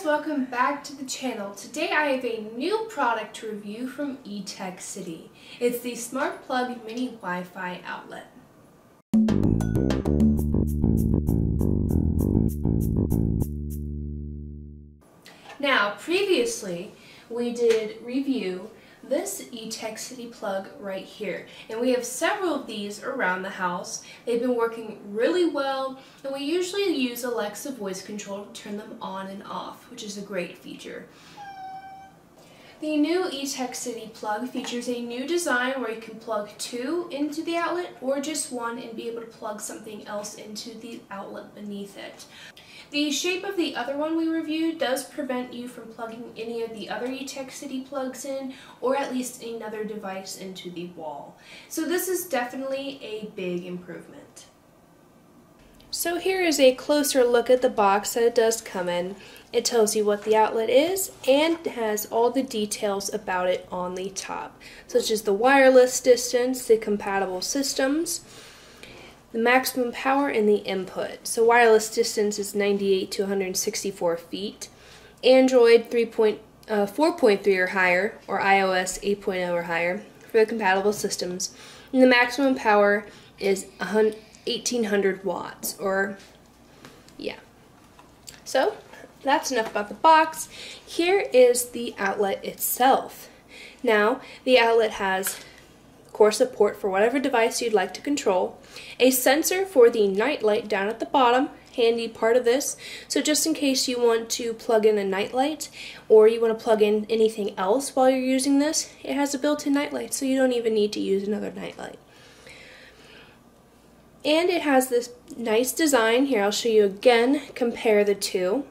welcome back to the channel. Today I have a new product to review from Etekcity. It's the Smart Plug Mini Wi-Fi outlet. Now, previously we did review this Etekcity plug right here, and we have several of these around the house. They've been working really well, and we usually use Alexa voice control to turn them on and off, which is a great feature. The new Etekcity plug features a new design where you can plug two into the outlet or just one and be able to plug something else into the outlet beneath it. The shape of the other one we reviewed does prevent you from plugging any of the other Etekcity plugs in, or at least another device into the wall. So this is definitely a big improvement. So here is a closer look at the box that it does come in. It tells you what the outlet is and has all the details about it on the top, such as the wireless distance, the compatible systems, the maximum power, and the input. So wireless distance is 98 to 164 feet. Android 4.3 or higher, or iOS 8.0 or higher for the compatible systems. And the maximum power is 1800 watts, or yeah. So that's enough about the box. Here is the outlet itself. Now, the outlet has core support for whatever device you'd like to control, a sensor for the night light down at the bottom, handy part of this, so just in case you want to plug in a night light or you want to plug in anything else while you're using this, it has a built-in night light, so you don't even need to use another night light. And it has this nice design. Here, I'll show you again, compare the two.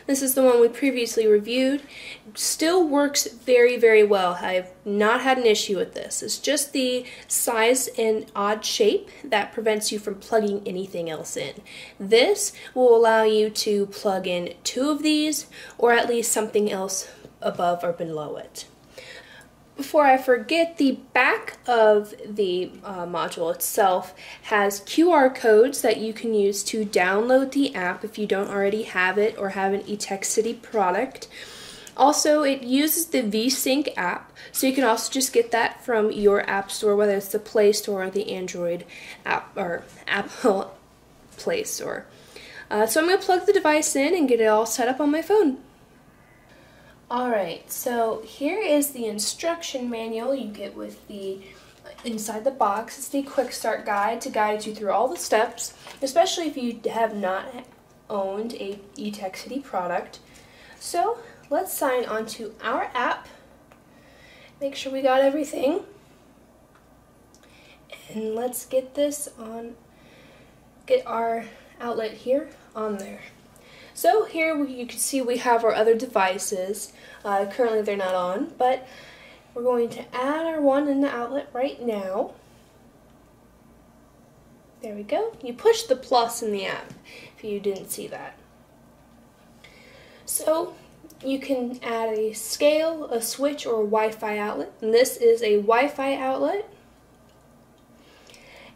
This is the one we previously reviewed. Still works very, very well. I've not had an issue with this. It's just the size and odd shape that prevents you from plugging anything else in. This will allow you to plug in two of these, or at least something else above or below it. Before I forget, the back of the module itself has QR codes that you can use to download the app if you don't already have it or have an Etekcity product. Also, it uses the VSync app, so you can also just get that from your app store, whether it's the Play Store or the Android app or Apple Play Store. So I'm going to plug the device in and get it all set up on my phone. Alright, so here is the instruction manual you get with the inside the box. It's the quick start guide to guide you through all the steps, especially if you have not owned a Etekcity product. So let's sign onto our app, make sure we got everything, and let's get this on, get our outlet here on there. So here you can see we have our other devices. Currently they're not on, but we're going to add our one in the outlet right now. There we go. You push the plus in the app if you didn't see that. So you can add a scale, a switch, or a Wi-Fi outlet. And this is a Wi-Fi outlet.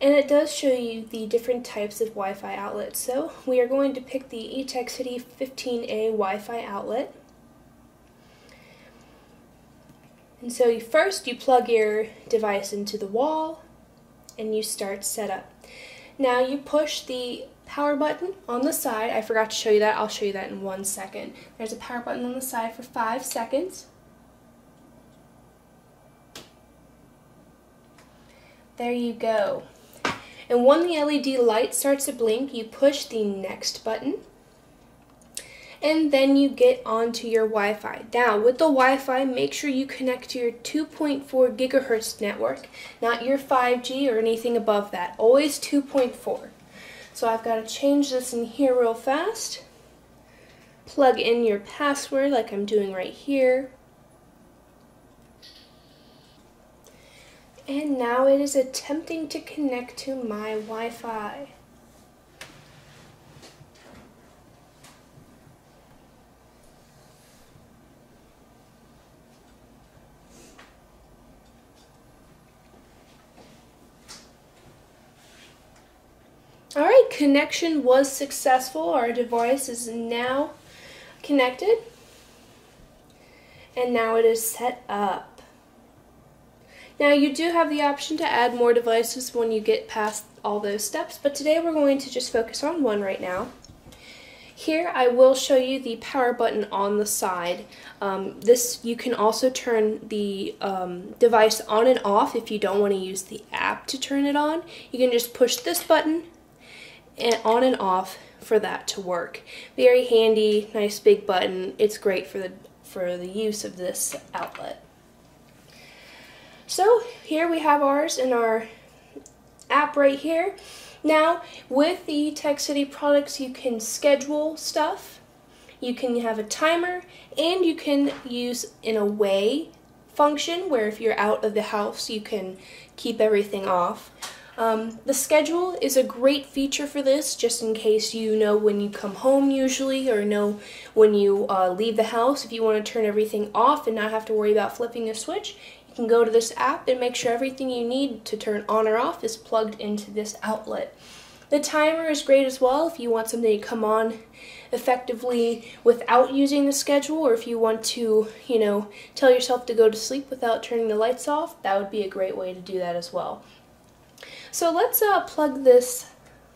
And it does show you the different types of Wi-Fi outlets. So we are going to pick the Etekcity 15A Wi-Fi outlet. And so first you plug your device into the wall and you start setup. Now you push the power button on the side. I forgot to show you that. I'll show you that in 1 second. There's a power button on the side for 5 seconds. There you go. And when the LED light starts to blink, you push the next button, and then you get onto your Wi-Fi. Now, with the Wi-Fi, make sure you connect to your 2.4 gigahertz network, not your 5G or anything above that. Always 2.4. So I've got to change this in here real fast. Plug in your password like I'm doing right here. And now it is attempting to connect to my Wi-Fi. Alright, connection was successful. Our device is now connected, and now it is set up. Now you do have the option to add more devices when you get past all those steps, but today we're going to just focus on one right now. Here I will show you the power button on the side. This you can also turn the device on and off if you don't want to use the app to turn it on. You can just push this button and on and off for that to work. Very handy, nice big button. It's great for the use of this outlet. So here we have ours in our app right here. Now, with the Etekcity products, you can schedule stuff, you can have a timer, and you can use an away function where if you're out of the house, you can keep everything off. The schedule is a great feature for this, just in case you know when you come home usually, or know when you leave the house. If you want to turn everything off and not have to worry about flipping a switch, you can go to this app and make sure everything you need to turn on or off is plugged into this outlet. The timer is great as well if you want something to come on effectively without using the schedule, or if you want to, tell yourself to go to sleep without turning the lights off. That would be a great way to do that as well. So let's plug this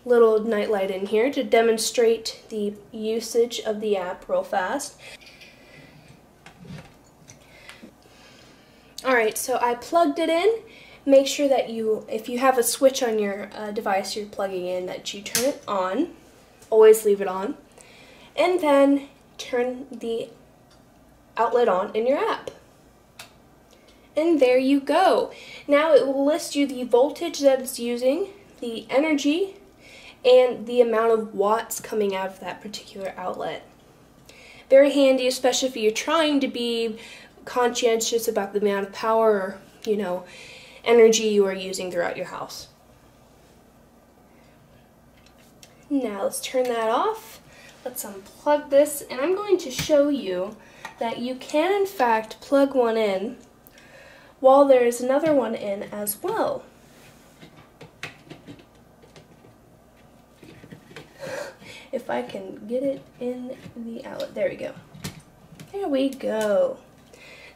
little nightlight in here to demonstrate the usage of the app real fast. Alright, so I plugged it in. Make sure that if you have a switch on your device you're plugging in, that you turn it on. Always leave it on. And then turn the outlet on in your app. And there you go. Now it will list you the voltage that it's using, the energy, and the amount of watts coming out of that particular outlet. Very handy, especially if you're trying to be conscientious about the amount of power or, energy you are using throughout your house. Now let's turn that off. Let's unplug this, and I'm going to show you that you can in fact plug one in while there is another one in as well. If I can get it in the outlet, there we go. There we go.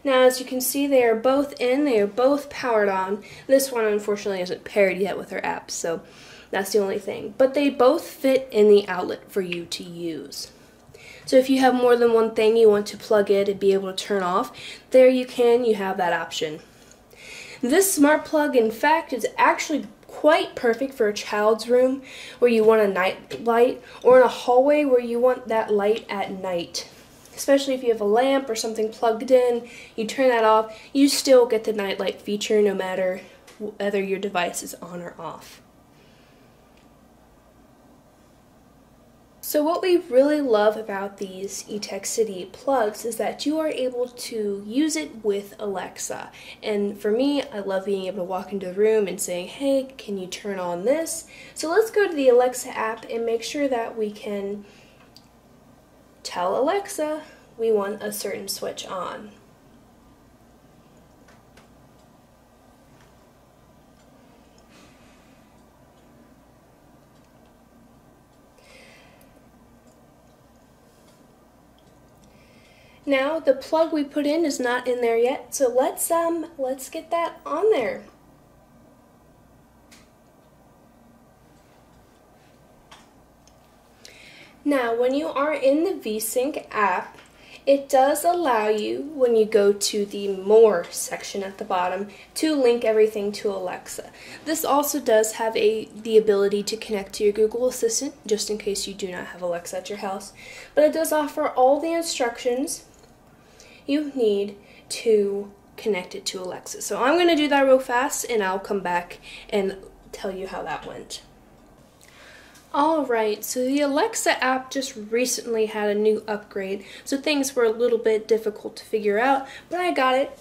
Now, as you can see, they are both in, they are both powered on. This one, unfortunately, isn't paired yet with our app, so that's the only thing. But they both fit in the outlet for you to use. So if you have more than one thing you want to plug in and be able to turn off, there you have that option. This smart plug, in fact, is actually quite perfect for a child's room where you want a night light, or in a hallway where you want that light at night. Especially if you have a lamp or something plugged in, you turn that off, you still get the nightlight feature no matter whether your device is on or off. So what we really love about these Etekcity plugs is that you are able to use it with Alexa. And for me, I love being able to walk into the room and saying, hey, can you turn on this? So let's go to the Alexa app and make sure that we can tell Alexa we want a certain switch on. Now the plug we put in is not in there yet, so let's get that on there. Now, when you are in the VSync app, it does allow you, when you go to the More section at the bottom, to link everything to Alexa. This also does have the ability to connect to your Google Assistant, just in case you do not have Alexa at your house. But it does offer all the instructions you need to connect it to Alexa. So I'm going to do that real fast, and I'll come back and tell you how that went. Alright, so the Alexa app just recently had a new upgrade, so things were a little bit difficult to figure out, but I got it.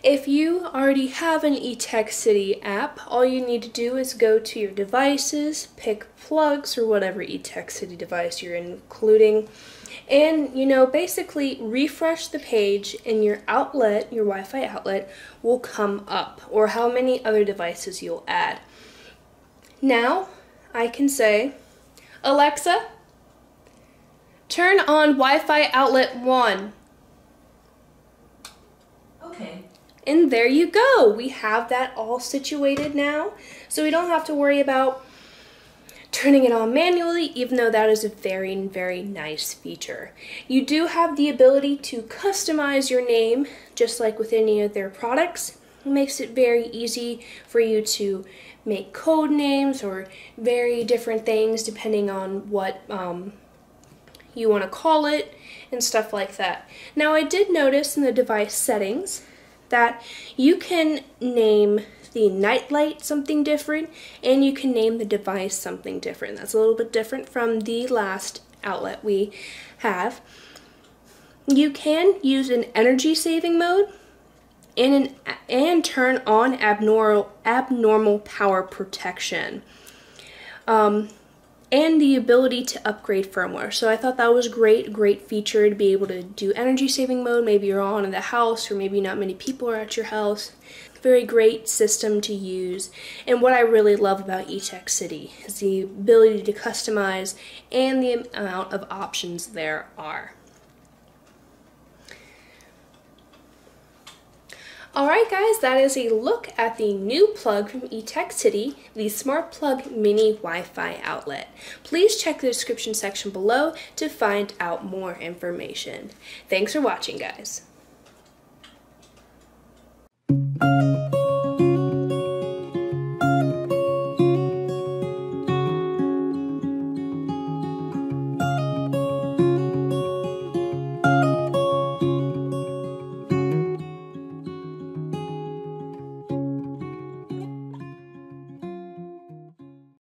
If you already have an Etekcity app, all you need to do is go to your devices, pick plugs or whatever Etekcity device you're including, and basically refresh the page and your outlet, your Wi-Fi outlet, will come up, or how many other devices you'll add. Now, I can say, Alexa, Turn on Wi-Fi outlet 1. Okay. And there you go. We have that all situated now, so we don't have to worry about turning it on manually, even though that is a very, very nice feature. You do have the ability to customize your name, just like with any of their products. It makes it very easy for you to make code names or very different things depending on what you want to call it and stuff like that. Now, I did notice in the device settings that you can name the nightlight something different, and you can name the device something different. That's a little bit different from the last outlet we have. You can use an energy saving mode and turn on abnormal power protection. And the ability to upgrade firmware. So I thought that was great feature to be able to do energy saving mode. Maybe you're all in the house, or maybe not many people are at your house. Very great system to use. And what I really love about Etekcity is the ability to customize and the amount of options there are. Alright guys, that is a look at the new plug from Etekcity, the Smart Plug Mini Wi-Fi outlet. Please check the description section below to find out more information. Thanks for watching, guys.